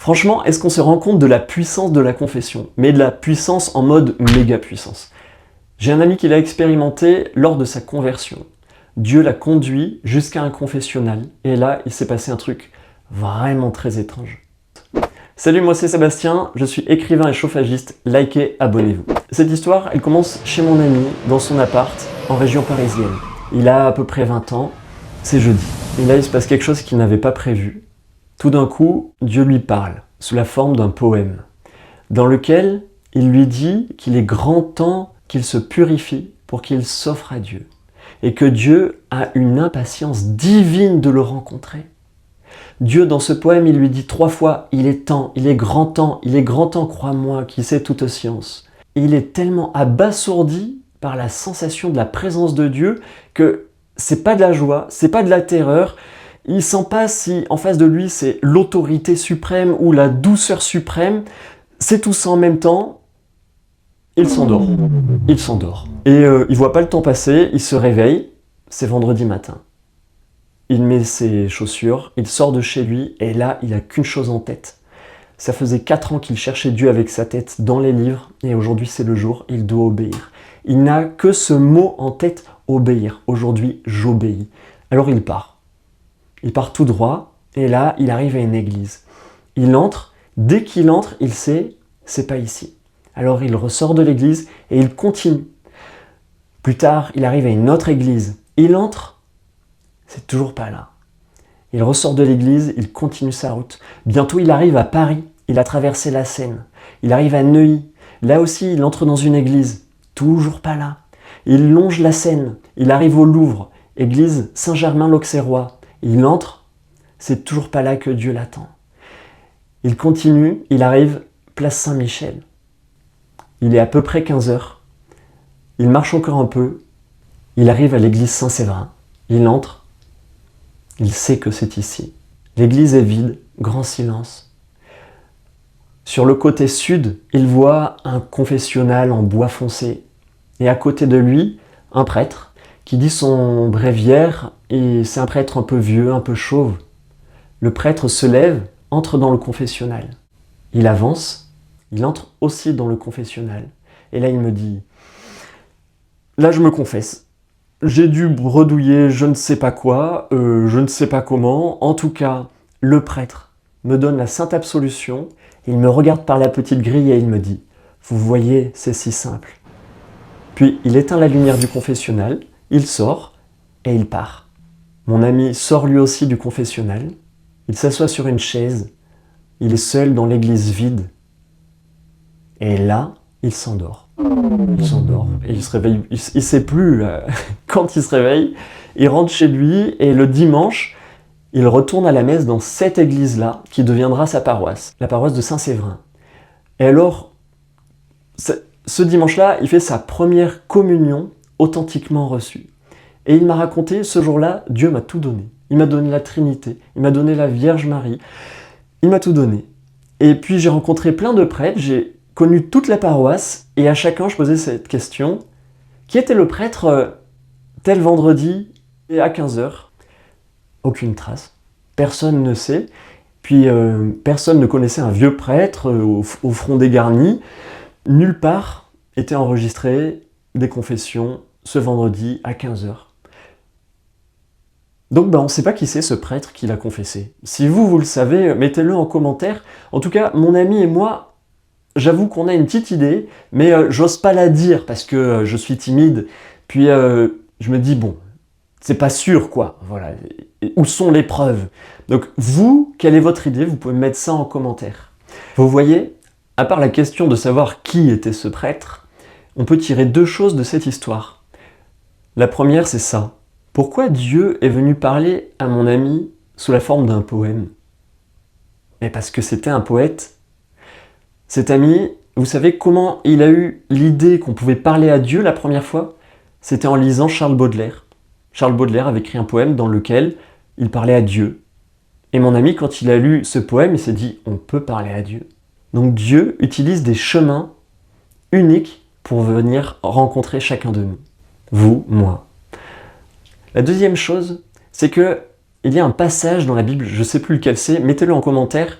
Franchement, est-ce qu'on se rend compte de la puissance de la confession? Mais de la puissance en mode méga puissance. J'ai un ami qui l'a expérimenté lors de sa conversion. Dieu l'a conduit jusqu'à un confessionnal. Et là, il s'est passé un truc vraiment très étrange. Salut, moi c'est Sébastien, je suis écrivain et chauffagiste. Likez, abonnez-vous. Cette histoire, elle commence chez mon ami, dans son appart, en région parisienne. Il a à peu près 20 ans, c'est jeudi. Et là, il se passe quelque chose qu'il n'avait pas prévu. Tout d'un coup, Dieu lui parle, sous la forme d'un poème, dans lequel il lui dit qu'il est grand temps qu'il se purifie pour qu'il s'offre à Dieu, et que Dieu a une impatience divine de le rencontrer. Dieu, dans ce poème, il lui dit 3 fois « Il est temps, il est grand temps, crois-moi, qui sait toute science ». Il est tellement abasourdi par la sensation de la présence de Dieu que c'est pas de la joie, c'est pas de la terreur. Il sent pas si en face de lui c'est l'autorité suprême ou la douceur suprême. C'est tout ça en même temps. Il s'endort. Il s'endort. Et il voit pas le temps passer, il se réveille. C'est vendredi matin. Il met ses chaussures, il sort de chez lui et là, il a qu'une chose en tête. Ça faisait 4 ans qu'il cherchait Dieu avec sa tête dans les livres et aujourd'hui c'est le jour, il doit obéir. Il n'a que ce mot en tête, obéir. Aujourd'hui, j'obéis. Alors il part. Il part tout droit, et là, il arrive à une église. Il entre, dès qu'il entre, il sait, c'est pas ici. Alors il ressort de l'église, et il continue. Plus tard, il arrive à une autre église. Il entre, c'est toujours pas là. Il ressort de l'église, il continue sa route. Bientôt, il arrive à Paris. Il a traversé la Seine. Il arrive à Neuilly. Là aussi, il entre dans une église. Toujours pas là. Il longe la Seine. Il arrive au Louvre, église Saint-Germain-l'Auxerrois. Il entre, c'est toujours pas là que Dieu l'attend. Il continue, il arrive place Saint-Michel. Il est à peu près 15 heures. Il marche encore un peu. Il arrive à l'église Saint-Séverin. Il entre. Il sait que c'est ici. L'église est vide, grand silence. Sur le côté sud, il voit un confessionnal en bois foncé. Et à côté de lui, un prêtre qui dit son bréviaire, et c'est un prêtre un peu vieux, un peu chauve. Le prêtre se lève, entre dans le confessionnal. Il avance, il entre aussi dans le confessionnal. Et là, il me dit, là, je me confesse. J'ai dû bredouiller je ne sais pas quoi, je ne sais pas comment. En tout cas, le prêtre me donne la sainte absolution. Il me regarde par la petite grille et il me dit, vous voyez, c'est si simple. Puis, il éteint la lumière du confessionnal, il sort et il part. Mon ami sort lui aussi du confessionnal. Il s'assoit sur une chaise. Il est seul dans l'église vide. Et là, il s'endort. Il s'endort et il se réveille. Il ne sait plus quand il se réveille. Il rentre chez lui et le dimanche, il retourne à la messe dans cette église-là qui deviendra sa paroisse, la paroisse de Saint-Séverin. Et alors, ce dimanche-là, il fait sa première communion authentiquement reçue. Et il m'a raconté, ce jour-là, Dieu m'a tout donné. Il m'a donné la Trinité, il m'a donné la Vierge Marie, il m'a tout donné. Et puis j'ai rencontré plein de prêtres, j'ai connu toute la paroisse, et à chacun je posais cette question. Qui était le prêtre tel vendredi et à 15 heures? Aucune trace. Personne ne sait. Puis personne ne connaissait un vieux prêtre au front dégarni. Nulle part était enregistré des confessions ce vendredi à 15 heures. Donc on ne sait pas qui c'est ce prêtre qui l'a confessé. Si vous le savez, mettez-le en commentaire. En tout cas, mon ami et moi, j'avoue qu'on a une petite idée, mais j'ose pas la dire parce que je suis timide. Puis je me dis, bon, c'est pas sûr quoi, voilà. Où sont les preuves? Donc vous, quelle est votre idée? Vous pouvez mettre ça en commentaire. Vous voyez, à part la question de savoir qui était ce prêtre, on peut tirer 2 choses de cette histoire. La première, c'est ça. Pourquoi Dieu est venu parler à mon ami sous la forme d'un poème? Mais parce que c'était un poète. Cet ami, vous savez comment il a eu l'idée qu'on pouvait parler à Dieu la première fois? C'était en lisant Charles Baudelaire. Charles Baudelaire avait écrit un poème dans lequel il parlait à Dieu. Et mon ami, quand il a lu ce poème, il s'est dit « on peut parler à Dieu ». Donc Dieu utilise des chemins uniques pour venir rencontrer chacun de nous. Vous, moi. La deuxième chose, c'est que il y a un passage dans la Bible, je ne sais plus lequel c'est, mettez-le en commentaire,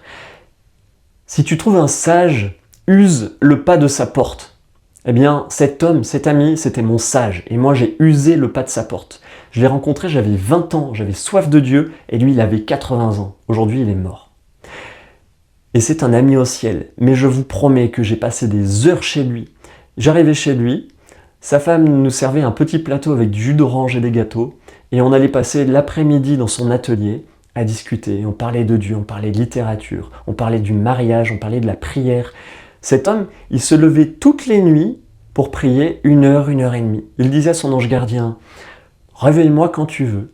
Si tu trouves un sage, use le pas de sa porte. Eh bien, cet homme, cet ami, c'était mon sage, et moi j'ai usé le pas de sa porte. Je l'ai rencontré, j'avais 20 ans, j'avais soif de Dieu, et lui il avait 80 ans. Aujourd'hui il est mort. Et c'est un ami au ciel, mais je vous promets que j'ai passé des heures chez lui. J'arrivais chez lui, sa femme nous servait un petit plateau avec du jus d'orange et des gâteaux, et on allait passer l'après-midi dans son atelier à discuter. On parlait de Dieu, on parlait de littérature, on parlait du mariage, on parlait de la prière. Cet homme, il se levait toutes les nuits pour prier 1 heure et demie. Il disait à son ange gardien, « Réveille-moi quand tu veux ».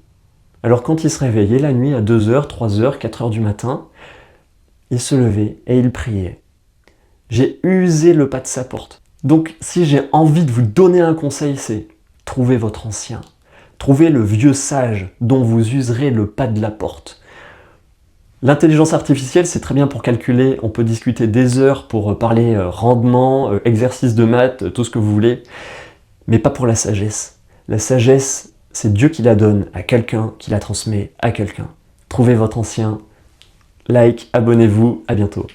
Alors quand il se réveillait la nuit à 2 heures, 3 heures, 4 heures du matin, il se levait et il priait. J'ai usé le pas de sa porte. Donc si j'ai envie de vous donner un conseil, c'est trouvez votre ancien. Trouvez le vieux sage dont vous userez le pas de la porte. L'intelligence artificielle, c'est très bien pour calculer. On peut discuter des heures pour parler rendement, exercice de maths, tout ce que vous voulez. Mais pas pour la sagesse. La sagesse, c'est Dieu qui la donne à quelqu'un, qui la transmet à quelqu'un. Trouvez votre ancien. Like, abonnez-vous, à bientôt.